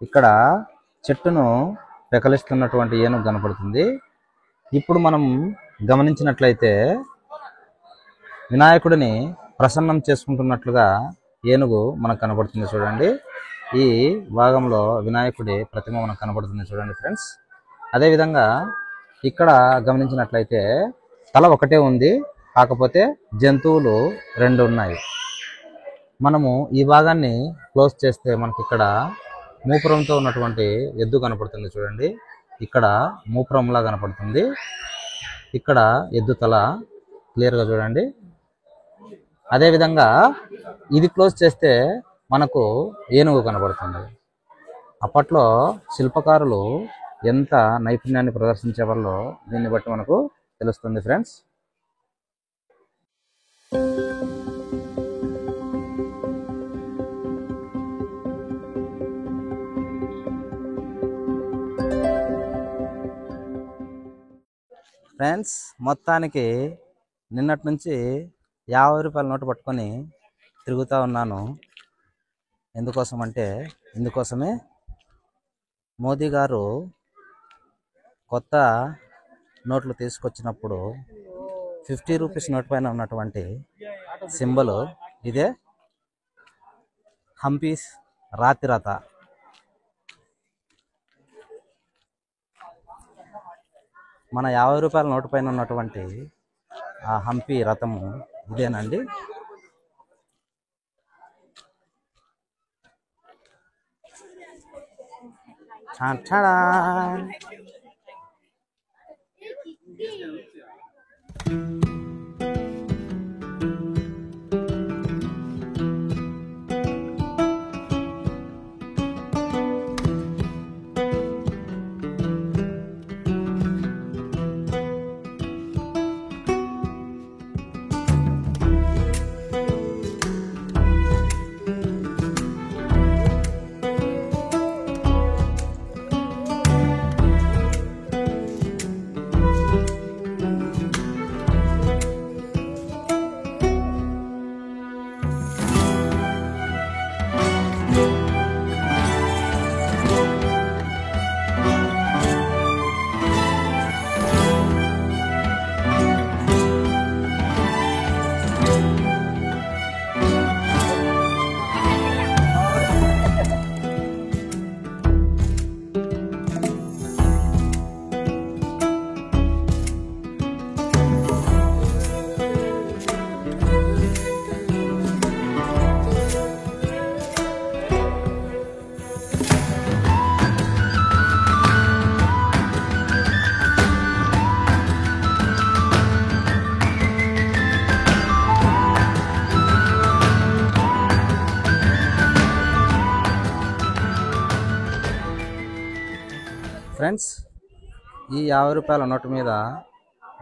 ఇక్కడ చెట్టును పెకలిస్తున్నటువంటి ఏనుగు కనపడుతుంది. ఇప్పుడు మనం గమనించినట్లయితే వినాయకుడిని ప్రసన్నం చేసుకుంటున్నట్లుగా ఏనుగు మనకు కనబడుతుంది. చూడండి, ఈ భాగంలో వినాయకుడి ప్రతిమ మనకు కనబడుతుంది. చూడండి ఫ్రెండ్స్, అదేవిధంగా ఇక్కడ గమనించినట్లయితే తల ఒకటే ఉంది, కాకపోతే జంతువులు 2 ఉన్నాయి. మనము ఈ భాగాన్ని క్లోజ్ చేస్తే మనకి ఇక్కడ మూపురంతో ఉన్నటువంటి ఎద్దు కనపడుతుంది. చూడండి, ఇక్కడ మూపురంలా కనపడుతుంది, ఇక్కడ ఎద్దు తల క్లియర్గా చూడండి. అదేవిధంగా ఇది క్లోజ్ చేస్తే మనకు ఏనుగు కనబడుతుంది. అప్పట్లో శిల్పకారులు ఎంత నైపుణ్యాన్ని ప్రదర్శించేవాళ్ళో దీన్ని బట్టి మనకు తెలుస్తుంది ఫ్రెండ్స్. ఫ్రెండ్స్, మొత్తానికి నిన్నటి నుంచి 50 రూపాయల నోటు పట్టుకొని తిరుగుతూ ఉన్నాను. ఇందుకోసమే మోదీ గారు కొత్త నోట్లు తీసుకొచ్చినప్పుడు 50 రూపీస్ నోట్ పైన ఉన్నటువంటి సింబల్ ఇదే, హంపీస్ రాతి రథ. మన 50 రూపాయల నోటు పైన ఉన్నటువంటి ఆ హంపి రథము ఇదేనండి. ఫ్రెండ్స్, ఈ 50 రూపాయల నోటు మీద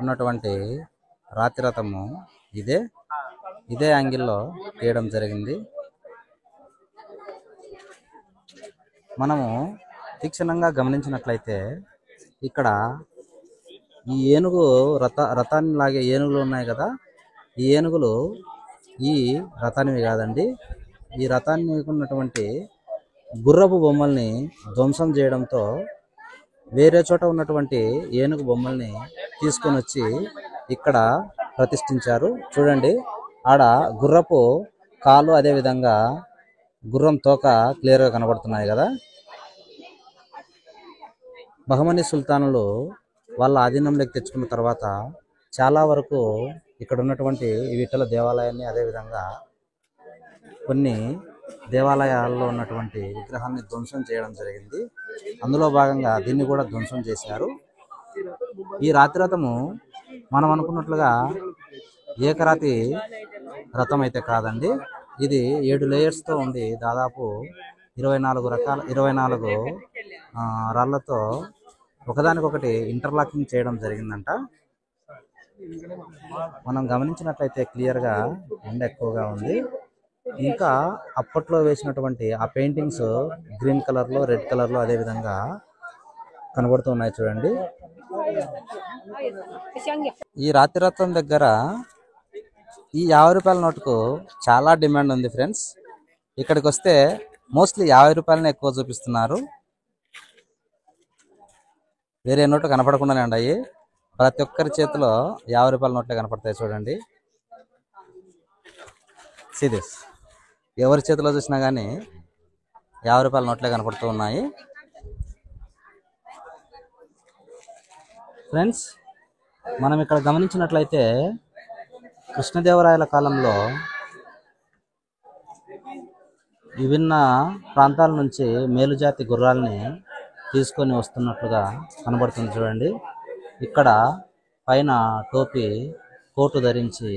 ఉన్నటువంటి రాతి రథము ఇదే యాంగిల్లో తీయడం జరిగింది. మనము తీక్షణంగా గమనించినట్లయితే ఇక్కడ ఈ ఏనుగు రథాన్ని లాగే ఏనుగులు ఉన్నాయి కదా, ఈ ఏనుగులు ఈ రథానివి కాదండి. ఈ రథాన్ని ఉన్నటువంటి గుర్రపు బొమ్మల్ని ధ్వంసం చేయడంతో వేరే చోట ఉన్నటువంటి ఏనుగు బొమ్మల్ని తీసుకొని వచ్చి ఇక్కడ ప్రతిష్ఠించారు. చూడండి, ఆడ గుర్రపు కాలు, అదేవిధంగా గుర్రం తోక క్లియర్గా కనబడుతున్నాయి కదా. బహమనీ సుల్తానులు వాళ్ళ ఆధీనంలోకి తెచ్చుకున్న తర్వాత చాలా వరకు ఇక్కడ ఉన్నటువంటి విఠల దేవాలయాన్ని, అదేవిధంగా కొన్ని దేవాలయాల్లో ఉన్నటువంటి విగ్రహాన్ని ధ్వంసం చేయడం జరిగింది. అందులో భాగంగా దీన్ని కూడా ధ్వంసం చేశారు. ఈ రాతి రథము మనం అనుకున్నట్లుగా ఏకరాతి రథం అయితే కాదండి. ఇది 7 లేయర్స్తో ఉండి దాదాపు 24 రాళ్లతో ఒకదానికొకటి ఇంటర్లాకింగ్ చేయడం జరిగిందంట. మనం గమనించినట్లయితే క్లియర్గా ఎండ ఎక్కువగా ఉంది. ఇంకా అప్పట్లో వేసినటువంటి ఆ పెయింటింగ్స్ గ్రీన్ కలర్లో, రెడ్ కలర్లో అదేవిధంగా కనబడుతున్నాయి. చూడండి, ఈ రాతి రథం దగ్గర ఈ 50 రూపాయల నోటుకు చాలా డిమాండ్ ఉంది ఫ్రెండ్స్. ఇక్కడికి వస్తే మోస్ట్లీ 50 రూపాయలనే ఎక్కువ చూపిస్తున్నారు. వేరే నోట్లు కనపడకుండానే ఉన్నాయి. ప్రతి ఒక్కరి చేతిలో 50 రూపాయల నోట్లే కనపడతాయి చూడండి. సీరియస్, ఎవరి చేతిలో చూసినా కానీ 50 రూపాయల నోట్లే కనపడుతూ ఉన్నాయి. ఫ్రెండ్స్, మనం ఇక్కడ గమనించినట్లయితే కృష్ణదేవరాయల కాలంలో విభిన్న ప్రాంతాల నుంచి మేలుజాతి గుర్రాలని తీసుకొని వస్తున్నట్లుగా కనబడుతుంది చూడండి. ఇక్కడ పైన టోపీ కోటు ధరించి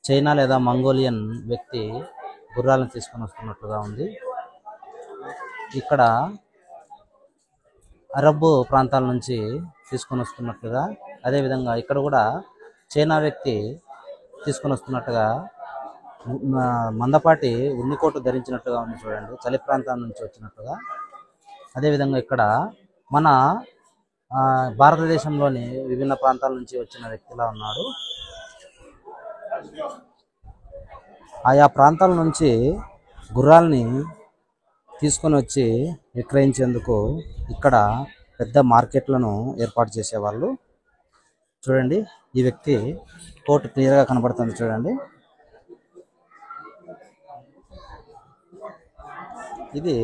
చైనా లేదా మంగోలియన్ వ్యక్తి గుర్రాలను తీసుకొని వస్తున్నట్లుగా ఉంది. ఇక్కడ అరబ్బు ప్రాంతాల నుంచి తీసుకొని వస్తున్నట్లుగా, అదేవిధంగా ఇక్కడ కూడా చైనా వ్యక్తి తీసుకొని వస్తున్నట్టుగా మందపాటి ఉన్నికోటు ధరించినట్టుగా ఉంది చూడండి, చలి ప్రాంతాల నుంచి వచ్చినట్టుగా. అదేవిధంగా ఇక్కడ మన భారతదేశంలోని విభిన్న ప్రాంతాల నుంచి వచ్చిన వ్యక్తిలా ఉన్నాడు. ఆయా ప్రాంతాల నుంచి గుర్రాలని తీసుకొని వచ్చి విక్రయించేందుకు ఇక్కడ పెద్ద మార్కెట్లను ఏర్పాటు చేసేవాళ్ళు. చూడండి, ఈ వ్యక్తి కోటు క్లియర్గా కనబడుతుంది చూడండి. ఇది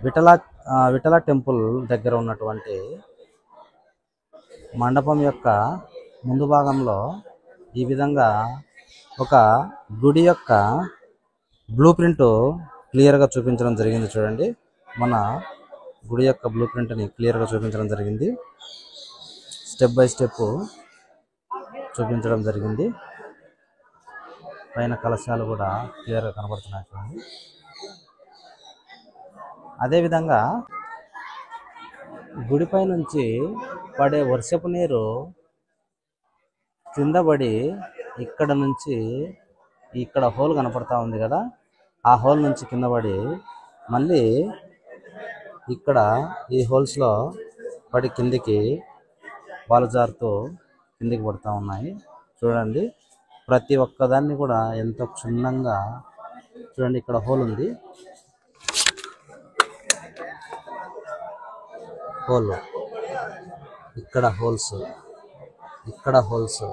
విఠల టెంపుల్ దగ్గర ఉన్నటువంటి మండపం యొక్క ముందు భాగంలో ఈ విధంగా ఒక గుడి యొక్క బ్లూ ప్రింట్ క్లియర్గా చూపించడం జరిగింది చూడండి. మన గుడి యొక్క బ్లూ ప్రింట్ని క్లియర్గా చూపించడం జరిగింది, స్టెప్ బై స్టెప్ చూపించడం జరిగింది. పైన కలశాలు కూడా క్లియర్గా కనబడుతున్నాయి చూడండి. అదేవిధంగా గుడిపై నుంచి పడే వర్షపు నీరు కింద పడి ఇక్కడ నుంచి ఇక్కడ హోల్ కనపడతా ఉంది కదా, ఆ హోల్ నుంచి కింద పడి మళ్ళీ ఇక్కడ ఈ హోల్స్లో పడి కిందికి బాలు జారుతూ కిందికి పడుతూ ఉన్నాయి చూడండి. ప్రతి ఒక్కదాన్ని కూడా ఎంతో క్షుణ్ణంగా చూడండి. ఇక్కడ హోల్ ఉంది, హోల్, ఇక్కడ హోల్స్, ఇక్కడ హోల్స్,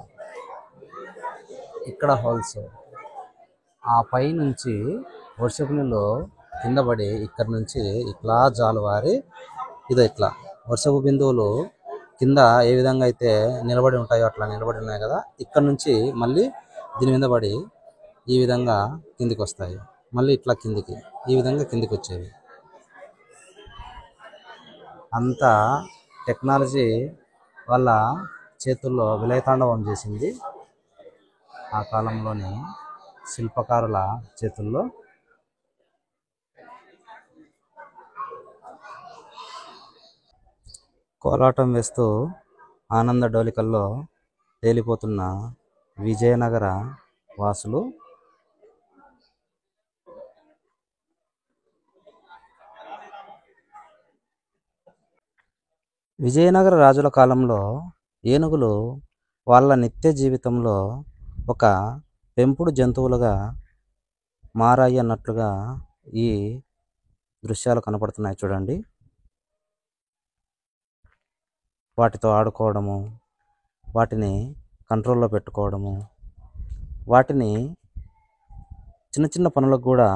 ఇక్కడ హోల్స్. ఆ పై నుంచి వర్షపు నీళ్ళు కింద పడి ఇక్కడ నుంచి ఇట్లా జాలువారి ఇదో ఇట్లా వర్షపు బిందువులు కింద ఏ విధంగా అయితే నిలబడి ఉంటాయో అట్లా నిలబడి ఉన్నాయి కదా, ఇక్కడ నుంచి మళ్ళీ దీని మీద పడి ఈ విధంగా కిందికి వస్తాయి, మళ్ళీ ఇట్లా కిందికి ఈ విధంగా కిందికి వచ్చేవి. అంత టెక్నాలజీ వాళ్ళ చేతుల్లో విలయతాండవం చేసింది ఆ కాలంలోని శిల్పకారుల చేతుల్లో. కోలాటం వేస్తూ ఆనంద డోలికల్లో తేలిపోతున్న విజయనగర వాసులు. విజయనగర రాజుల కాలంలో ఏనుగులు వాళ్ళ నిత్య జీవితంలో ఒక పెంపుడు జంతువులుగా మారాయి అన్నట్లుగా ఈ దృశ్యాలు కనపడుతున్నాయి చూడండి. వాటితో ఆడుకోవడము, వాటిని కంట్రోల్లో పెట్టుకోవడము, వాటిని చిన్న చిన్న పనులకు కూడా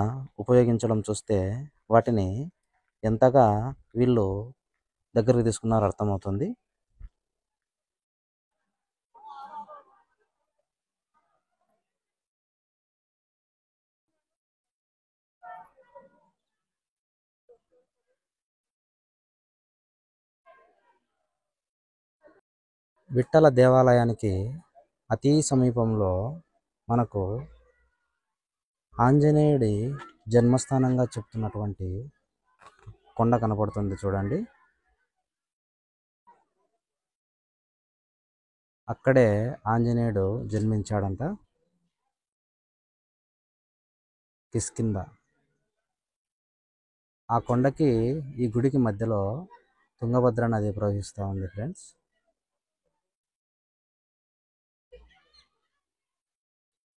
ఉపయోగించడం చూస్తే వాటిని ఎంతగా వీళ్ళు దగ్గరికి తీసుకున్నారో అర్థమవుతుంది. విఠల దేవాలయానికి అతి సమీపంలో మనకు ఆంజనేయుడి జన్మస్థానంగా చెప్తున్నటువంటి కొండ కనపడుతుంది చూడండి. అక్కడే ఆంజనేయుడు జన్మించాడంట, కిష్కింధ. ఆ కొండకి ఈ గుడికి మధ్యలో తుంగభద్ర నది ప్రవహిస్తూ ఉంది ఫ్రెండ్స్.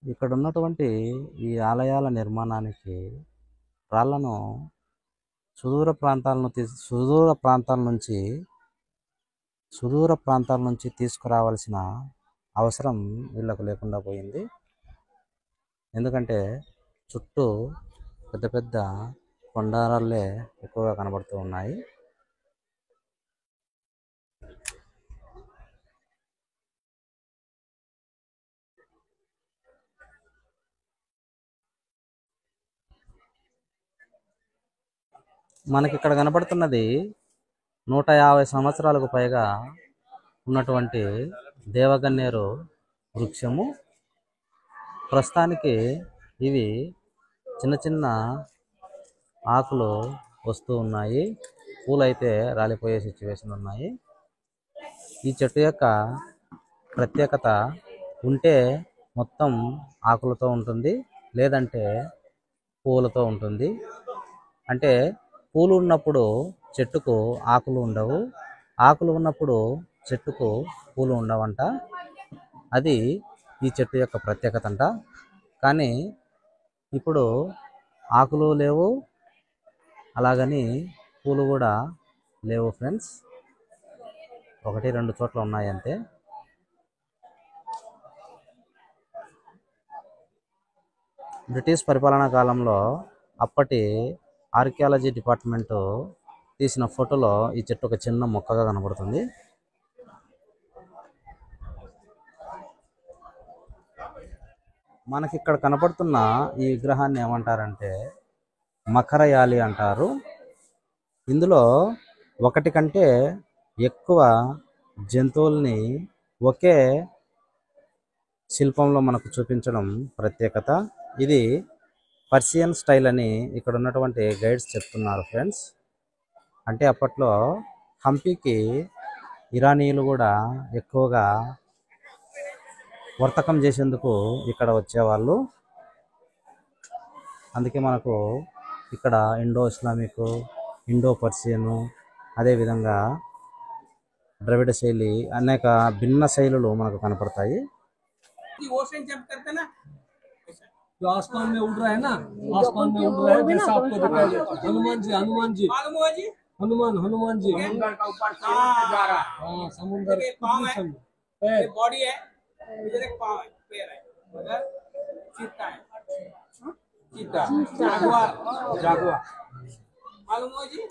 ఇక్కడ ఉన్నటువంటి ఈ ఆలయాల నిర్మాణానికి రాళ్లను సుదూర ప్రాంతాల నుంచి తీసుకురావాల్సిన అవసరం వీళ్ళకు లేకుండా పోయింది. ఎందుకంటే చుట్టూ పెద్ద పెద్ద కొండరాళ్ళే ఎక్కువగా కనబడుతూ ఉన్నాయి. మనకి ఇక్కడ కనబడుతున్నది 150 సంవత్సరాలకు పైగా ఉన్నటువంటి దేవగన్నేరు వృక్షము. ప్రస్తుతానికి ఇవి చిన్న చిన్న ఆకులు వస్తూ ఉన్నాయి, పూలైతే రాలిపోయే సిచ్యువేషన్ ఉన్నాయి. ఈ చెట్టు యొక్క ప్రత్యేకత ఉంటే మొత్తం ఆకులతో ఉంటుంది, లేదంటే పూలతో ఉంటుంది. అంటే పూలు ఉన్నప్పుడు చెట్టుకు ఆకులు ఉండవు, ఆకులు ఉన్నప్పుడు చెట్టుకు పూలు ఉండవంట. అది ఈ చెట్టు యొక్క ప్రత్యేకత అంట. కానీ ఇప్పుడు ఆకులు లేవు, అలాగని పూలు కూడా లేవు ఫ్రెండ్స్. 1-2 చోట్ల ఉన్నాయి అంతే. బ్రిటిష్ పరిపాలనా కాలంలో అప్పటి ఆర్కియాలజీ డిపార్ట్మెంటు తీసిన ఫోటోలో ఈ చెట్టు ఒక చిన్న మొక్కగా కనబడుతుంది. మనకి ఇక్కడ కనపడుతున్న ఈ విగ్రహాన్ని ఏమంటారంటే మకరయాలి అంటారు. ఇందులో ఒకటి కంటే ఎక్కువ జంతువుల్ని ఒకే శిల్పంలో మనకు చూపించడం ప్రత్యేకత. ఇది పర్షియన్ స్టైల్ అని ఇక్కడ ఉన్నటువంటి గైడ్స్ చెప్తున్నారు ఫ్రెండ్స్. అంటే అప్పట్లో హంపీకి ఇరానీయులు కూడా ఎక్కువగా వర్తకం చేసేందుకు ఇక్కడ వచ్చేవాళ్ళు. అందుకే మనకు ఇక్కడ ఇండో ఇస్లామిక్, ఇండో పర్షియను, అదేవిధంగా ద్రవిడ శైలి, అనేక భిన్న శైలులు మనకు కనపడతాయి. जो आसमान में उड़ रहा है ना, आसमान में उड़ रहा है, जैसा आपको दिखाई दे हनुमान जी हनुमान जी जा रहा है। हाँ, समुद्र बॉडी है, इधर एक पाँव है, पैर है, उधर चीता है, चीता जागुआर मालूम हो जी?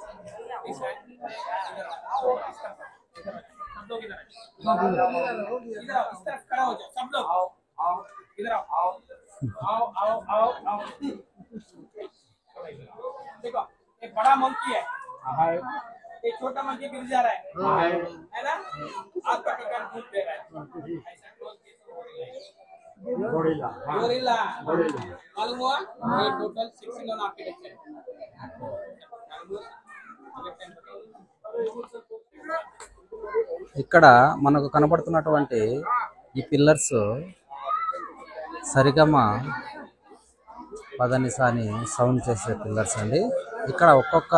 ऐसा है, सब लोग इधर इस तरफ खड़ा हो जाओ, सब लोग इधर आओ आओ आओ आओ आओ। देखो एक बड़ा मंकी है, एक छोटा मंकी गिर जा रहा है ना, हाथ पकड़कर दूध दे रहा है, ऐसा गोरिल्ला मालूम हुआ? ये टोटल 6 आर्किटेक्चर है। ఇక్కడ మనకు కనబడుతున్నటువంటి ఈ పిల్లర్స్ సరిగమ పదనిసాని సౌండ్ చేసే పిల్లర్స్ అండి. ఇక్కడ ఒక్కొక్క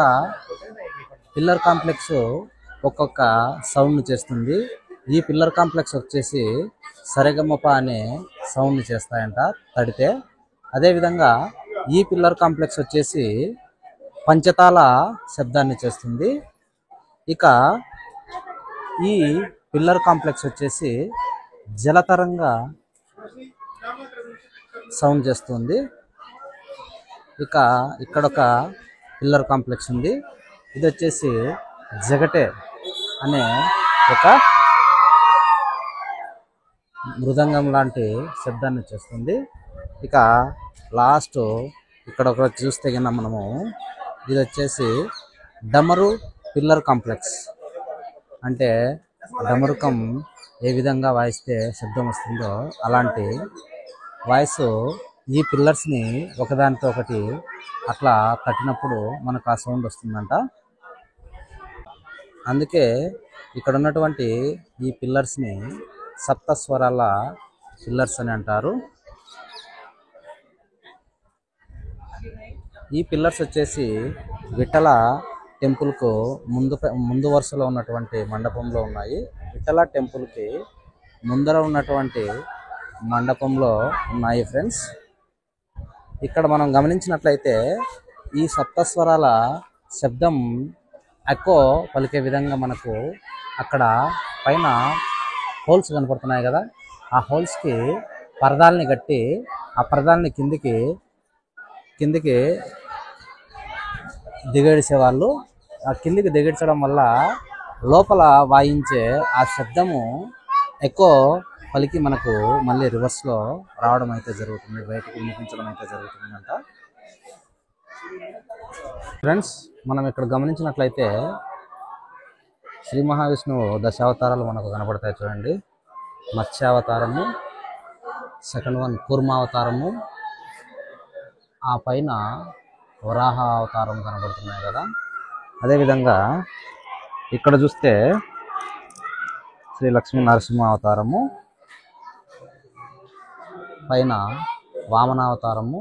పిల్లర్ కాంప్లెక్స్ ఒక్కొక్క సౌండ్ చేస్తుంది. ఈ పిల్లర్ కాంప్లెక్స్ వచ్చేసి సరిగమప అనే సౌండ్ చేస్తాయంట తడితే. అదేవిధంగా ఈ పిల్లర్ కాంప్లెక్స్ వచ్చేసి పంచతాళ శబ్దాన్ని చేస్తుంది. ఇక ఈ పిల్లర్ కాంప్లెక్స్ వచ్చేసి జలతరంగ సౌండ్ చేస్తుంది. ఇక ఇక్కడ ఒక పిల్లర్ కాంప్లెక్స్ ఉంది, ఇది వచ్చేసి జగటే అనే ఒక మృదంగం లాంటి శబ్దాన్ని చేస్తుంది. ఇక లాస్ట్ ఇక్కడ ఒక చూస్తే కన్నా మనము ఇది వచ్చేసి డమరు పిల్లర్ కాంప్లెక్స్. అంటే డమరుకం ఏ విధంగా వాయిస్తే శబ్దం వస్తుందో అలాంటి వాయిస్ ఈ పిల్లర్స్ని ఒకదానితో ఒకటి అట్లా తట్టినప్పుడు మనకు ఆ సౌండ్ వస్తుందంట. అందుకే ఇక్కడ ఉన్నటువంటి ఈ పిల్లర్స్ని సప్తస్వరాల పిల్లర్స్ అని అంటారు. ఈ పిల్లర్స్ వచ్చేసి విఠల టెంపుల్కు ముందు వరుసలో ఉన్నటువంటి మండపంలో ఉన్నాయి. విఠల టెంపుల్కి ముందర ఉన్నటువంటి మండపంలో ఉన్నాయి ఫ్రెండ్స్. ఇక్కడ మనం గమనించినట్లయితే ఈ సప్తస్వరాల శబ్దం ఎక్కో పలికే విధంగా మనకు అక్కడ పైన హోల్స్ కనపడుతున్నాయి కదా, ఆ హోల్స్కి పరదాలని కట్టి ఆ పరదాలని కిందికి దిగేసేవాళ్ళు. ఆ కిందికి దిగేడ్చడం వల్ల లోపల వాయించే ఆ శబ్దము ఎక్కువ పలికి మనకు మళ్ళీ రివర్స్లో రావడం అయితే జరుగుతుంది, బయటకు వినిపించడం అయితే జరుగుతుందంట. ఫ్రెండ్స్, మనం ఇక్కడ గమనించినట్లయితే శ్రీ మహావిష్ణువు దశావతారాలు మనకు కనపడతాయి చూడండి. మత్స్యావతారము, సెకండ్ వన్ కూర్మావతారము, ఆ పైన వరాహ అవతారం కనబడుతున్నాయి కదా. అదేవిధంగా ఇక్కడ చూస్తే శ్రీ లక్ష్మీ నరసింహ అవతారము, పైన వామనావతారము,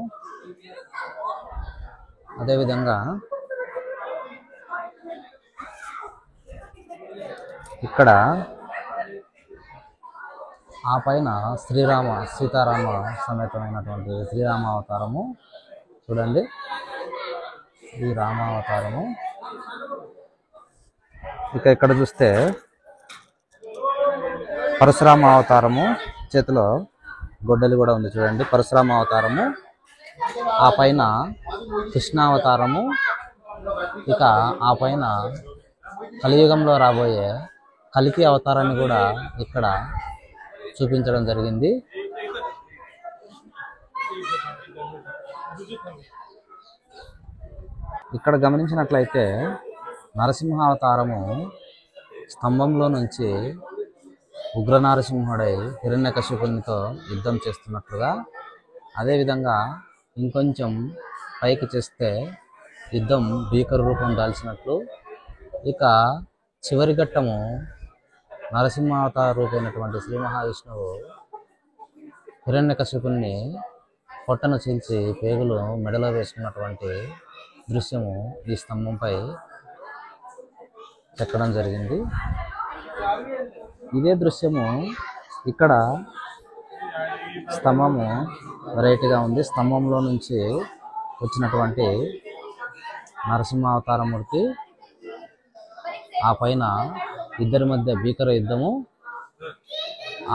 అదేవిధంగా ఇక్కడ ఆ పైన సీతారామ సమేతమైనటువంటి శ్రీరామ అవతారము చూడండి. ఈ రామావతారము. ఇక ఇక్కడ చూస్తే పరశురామ అవతారము, చేతిలో గొడ్డలి కూడా ఉంది చూడండి. పరశురామ అవతారము, ఆ పైన కృష్ణావతారము, ఇక ఆ పైన కలియుగంలో రాబోయే కలికి అవతారాన్ని కూడా ఇక్కడ చూపించడం జరిగింది. ఇక్కడ గమనించినట్లయితే నరసింహ అవతారము స్తంభంలో నుంచి ఉగ్ర నరసింహుడై హిరణ్యకశిపునితో యుద్ధం చేస్తున్నట్లుగా, అదేవిధంగా ఇంకొంచెం పైకి చేస్తే యుద్ధం భీకర రూపం దాల్చినట్లు, ఇక చివరి ఘట్టము నరసింహావతార రూపైనటువంటి శ్రీ మహావిష్ణువు హిరణ్యకశిపుని పొట్టను చీల్చి పేగులు మెడలో వేసుకున్నటువంటి దృశ్యము ఈ స్తంభంపై చెక్కడం జరిగింది. ఇదే దృశ్యము ఇక్కడ స్తంభము వెరైటీగా ఉంది. స్తంభంలో నుంచి వచ్చినటువంటి నరసింహావతారమూర్తి, ఆ పైన ఇద్దరి మధ్య భీకర యుద్ధము,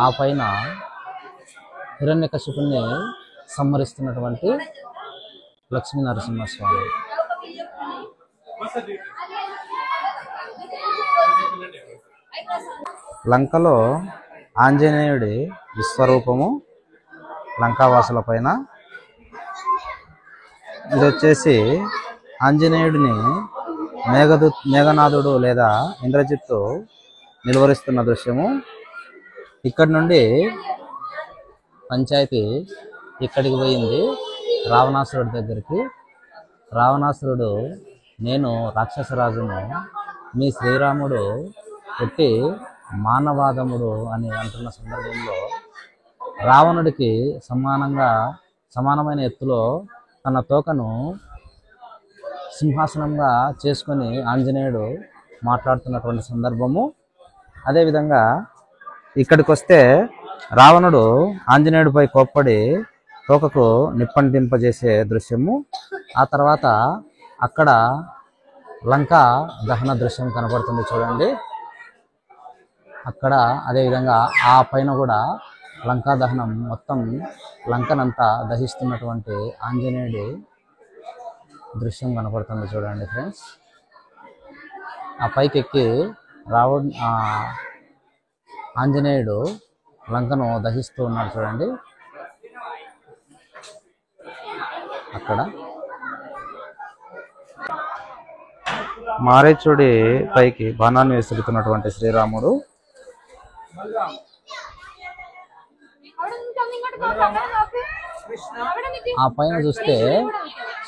ఆ పైన హిరణ్యకశిపుని సంహరిస్తున్నటువంటి లక్ష్మీ నరసింహస్వామి. లంకలో ఆంజనేయుడి విశ్వరూపము లంకావాసుల పైన. ఇది వచ్చేసి ఆంజనేయుడిని మేఘనాథుడు లేదా ఇంద్రజిత్తు నిలువరిస్తున్న దృశ్యము. ఇక్కడి నుండి పంచాయతీ ఇక్కడికి పోయింది, రావణాసురుడి దగ్గరికి. రావణాసురుడు, నేను రాక్షసరాజును, మీ శ్రీరాముడు పుట్టి మానవాదముడు అని అంటున్న సందర్భంలో రావణుడికి సమానమైన ఎత్తులో తన తోకను సింహాసనంగా చేసుకొని ఆంజనేయుడు మాట్లాడుతున్నటువంటి సందర్భము. అదేవిధంగా ఇక్కడికి వస్తే రావణుడు ఆంజనేయుడిపై కోప్పడి తోకకు నిప్పంటింపజేసే దృశ్యము. ఆ తర్వాత అక్కడ లంక దహన దృశ్యం కనపడుతుంది చూడండి. అక్కడ అదేవిధంగా ఆ పైన కూడా లంకా దహనం, మొత్తం లంకనంతా దహిస్తున్నటువంటి ఆంజనేయుడి దృశ్యం కనపడుతుంది చూడండి ఫ్రెండ్స్. ఆ పైకి ఎక్కి ఆంజనేయుడు లంకను దహిస్తూ ఉన్నాడు చూడండి. అక్కడ మారేచుడి పైకి బాణాన్ని విసురుతున్నటువంటి శ్రీరాముడు. ఆ పైన చూస్తే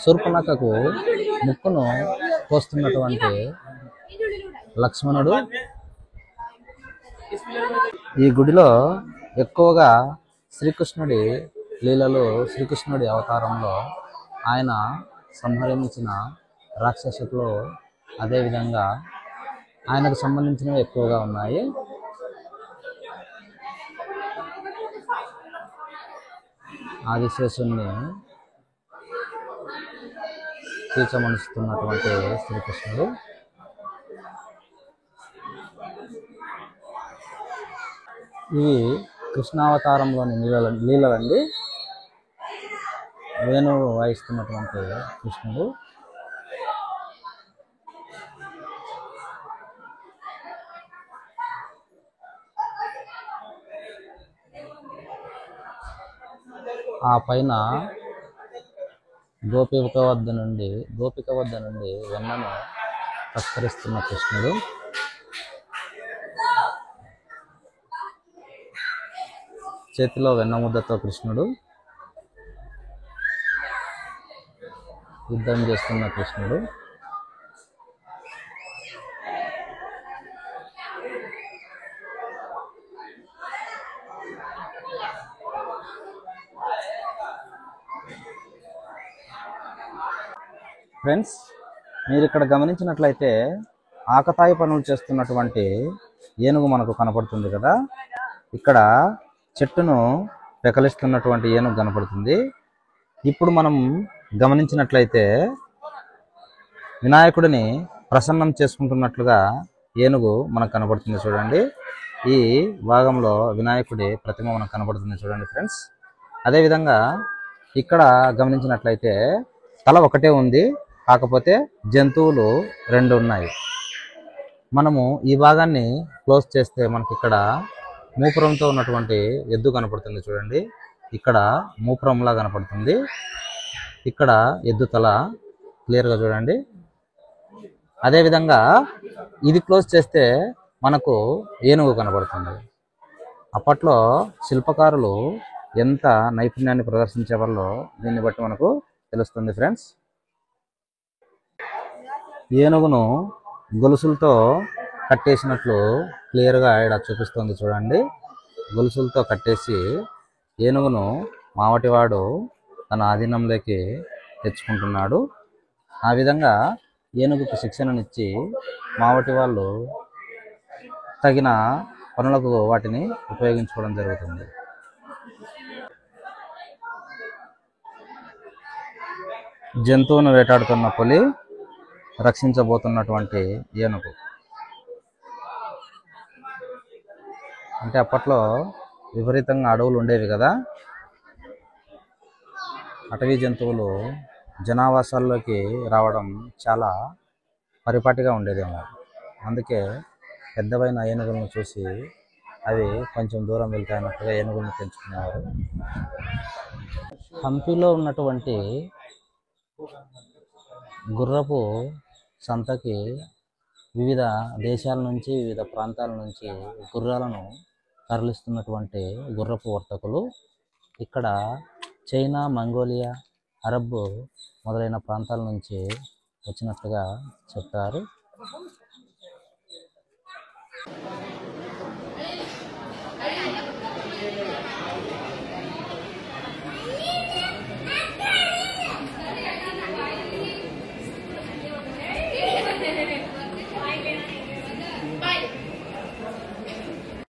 శూర్పణఖకు ముక్కును కోస్తున్నటువంటి లక్ష్మణుడు. ఈ గుడిలో ఎక్కువగా శ్రీకృష్ణుడి లీలలు, శ్రీకృష్ణుడి అవతారంలో ఆయన సంహరించిన రాక్షసులు, అదేవిధంగా ఆయనకు సంబంధించినవి ఎక్కువగా ఉన్నాయి. ఆదిశేషుణ్ణి కీచమనిస్తున్నటువంటి శ్రీకృష్ణుడు. ఇవి కృష్ణావతారంలోని లీలలండి. వేణువు వాయిస్తున్నటువంటి కృష్ణుడు. ఆ పైన గోపిక వద్ద నుండి వెన్నను తస్కరిస్తున్న కృష్ణుడు. చేతిలో వెన్న ముద్దతో కృష్ణుడు యుద్ధం చేస్తున్న కృష్ణుడు. ఫ్రెండ్స్, మీరు ఇక్కడ గమనించినట్లయితే ఆకతాయి పనులు చేస్తున్నటువంటి ఏనుగు మనకు కనపడుతుంది కదా. ఇక్కడ చెట్టును పెకలిస్తున్నటువంటి ఏనుగు కనపడుతుంది. ఇప్పుడు మనం గమనించినట్లయితే వినాయకుడిని ప్రసన్నం చేసుకుంటున్నట్లుగా ఏనుగు మనకు కనపడుతుంది చూడండి. ఈ భాగంలో వినాయకుడి ప్రతిమ మనకు కనపడుతుంది చూడండి ఫ్రెండ్స్. అదేవిధంగా ఇక్కడ గమనించినట్లయితే తల ఒకటే ఉంది, కాకపోతే జంతువులు 2 ఉన్నాయి. మనము ఈ భాగాన్ని క్లోజ్ చేస్తే మనకి ఇక్కడ మూపురంతో ఉన్నటువంటి ఎద్దు కనపడుతుంది చూడండి. ఇక్కడ మూపురంలా కనపడుతుంది. ఇక్కడ ఎద్దు తల క్లియర్గా చూడండి. అదేవిధంగా ఇది క్లోజ్ చేస్తే మనకు ఏనుగు కనపడుతుంది. అప్పట్లో శిల్పకారులు ఎంత నైపుణ్యాన్ని ప్రదర్శించే వాళ్ళో దీన్ని బట్టి మనకు తెలుస్తుంది ఫ్రెండ్స్. ఏనుగును గొలుసులతో కట్టేసినట్లు క్లియర్గా ఇక్కడ చూపిస్తుంది చూడండి. గొలుసులతో కట్టేసి ఏనుగును మావటివాడు తన ఆధీనంలోకి తెచ్చుకుంటున్నాడు. ఆ విధంగా ఏనుగుకు శిక్షణనిచ్చి మావటి వాళ్ళు తగిన పనులకు వాటిని ఉపయోగించుకోవడం జరుగుతుంది. జంతువును వేటాడుతున్న పులి రక్షించబోతున్నటువంటి ఏనుగు. అంటే అప్పట్లో విపరీతంగా అడవులు ఉండేవి కదా. అటవీ జంతువులు జనావాసాల్లోకి రావడం చాలా పరిపాటిగా ఉండేదేమో. అందుకే పెద్దవైన ఏనుగులను చూసి అవి కొంచెం దూరం వెళ్తాయన్నట్టుగా ఏనుగులను పెంచుకునేవారు. హంపీలో ఉన్నటువంటి గుర్రపు సంతకి వివిధ దేశాల నుంచి, వివిధ ప్రాంతాల నుంచి గుర్రాలను తరలిస్తున్నటువంటి గుర్రపు వర్తకులు ఇక్కడ చైనా, మంగోలియా, అరబ్ మొదలైన ప్రాంతాల నుంచి వచ్చినట్లుగా చెప్తారు.